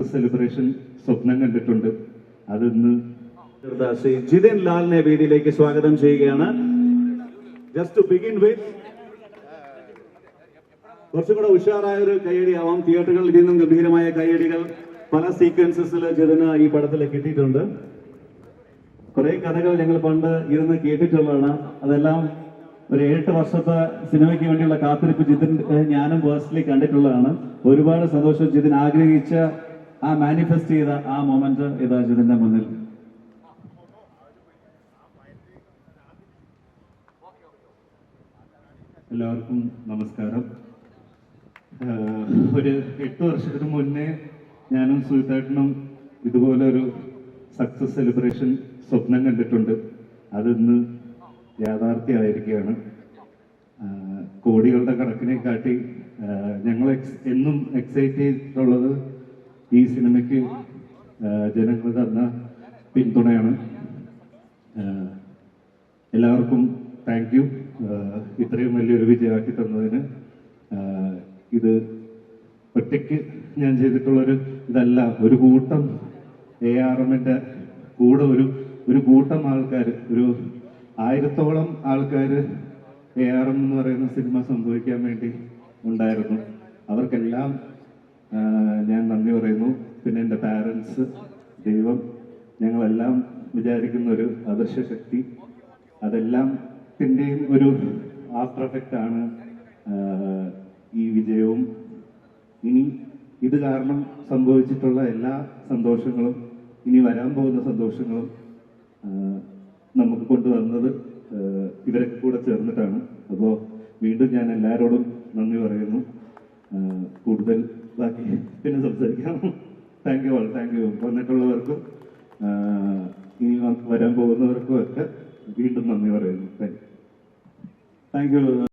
Success celebration സ്വപ്നം കണ്ടിട്ടുണ്ട്. അതിന്ന് ശ്രീ ജിതിൻ ലാലിനെ വേദിയിലേക്ക് സ്വാഗതം ചെയ്യുകയാണ്. ജസ്റ്റ് ടു ബിഗിൻ വിത്ത് കുറച്ചും കൂടെ ഉഷാറായ ഒരു കയ്യടി ആവാം. തിയേറ്ററുകളിൽ നിന്നും ഗംഭീരമായ കയ്യടികൾ പല സീക്വൻസസിൽ ജിതിന് ഈ പടത്തിൽ കിട്ടിയിട്ടുണ്ട്. കുറെ കഥകൾ ഞങ്ങൾ പണ്ട് ഇരുന്ന് കേട്ടിട്ടുള്ളതാണ്. അതെല്ലാം ഒരു 7 വർഷത്തെ സിനിമയ്ക്ക് വേണ്ടിയുള്ള കാത്തിരിപ്പ് ജിതിൻ ഞാനും പേഴ്സണലി കണ്ടിട്ടുള്ളതാണ്. ഒരുപാട് സന്തോഷം. ജിതിൻ ആഗ്രഹിച്ച ആ മാനിഫെസ്റ്റ് ചെയ്ത ആ മൊമെന്റ് ഇതാ ജിതിന്റെ മുന്നിൽ. എല്ലാവർക്കും നമസ്കാരം. ഒരു 8 വർഷത്തിന് മുന്നേ ഞാനും സുഹിതേട്ടനും ഇതുപോലെ ഒരു സക്സസ് സെലിബ്രേഷൻ സ്വപ്നം കണ്ടിട്ടുണ്ട്. അതിന്ന് യാഥാർത്ഥ്യമായിരിക്കുകയാണ്. കോടികളുടെ കണക്കിനെ കാട്ടി ഞങ്ങൾ എന്നും എക്സൈറ്റ് ചെയ്തിട്ടുള്ളത് ഈ സിനിമയ്ക്ക് ജനങ്ങൾ തന്ന പിന്തുണയാണ്. എല്ലാവർക്കും താങ്ക് യു. ഇത്രയും വലിയൊരു വിജയമാക്കി തന്നതിന്. ഇത് ഒറ്റയ്ക്ക് ഞാൻ ചെയ്തിട്ടുള്ളൊരു ഇതല്ല. ഒരു കൂട്ടം ARMന്റെ കൂടെ ഒരു കൂട്ടം ആൾക്കാർ, ഒരു 1000-ഓളം ആൾക്കാർ ARM എന്ന് പറയുന്ന സിനിമ സംഭവിക്കാൻ വേണ്ടി ഉണ്ടായിരുന്നു. അവർക്കെല്ലാം ഞാൻ നന്ദി പറയുന്നു. പിന്നെ എൻ്റെ പാരൻസ്, ദൈവം, ഞങ്ങളെല്ലാം വിചാരിക്കുന്ന ഒരു അദൃശ്യശക്തി, അതെല്ലാം ത്തിൻ്റെയും ഒരു ആഫ്റ്റർ എഫക്റ്റ് ആണ് ഈ വിജയവും. ഇനി ഇത് കാരണം സംഭവിച്ചിട്ടുള്ള എല്ലാ സന്തോഷങ്ങളും, ഇനി വരാൻ പോകുന്ന സന്തോഷങ്ങളും നമുക്ക് കൊണ്ടുവന്നത് ഇവരൊക്കെ കൂടെ ചേർന്നിട്ടാണ്. അപ്പോൾ വീണ്ടും ഞാൻ എല്ലാവരോടും നന്ദി പറയുന്നു. കൂടുതൽ ബാക്കി പിന്നെ സംസാരിക്കാം. Thank you all. Thank you. വന്നിട്ടുള്ളവർക്കും ഇനി വരാൻ പോകുന്നവർക്കും ഒക്കെ വീണ്ടും നന്ദി പറയുന്നു. Thank U.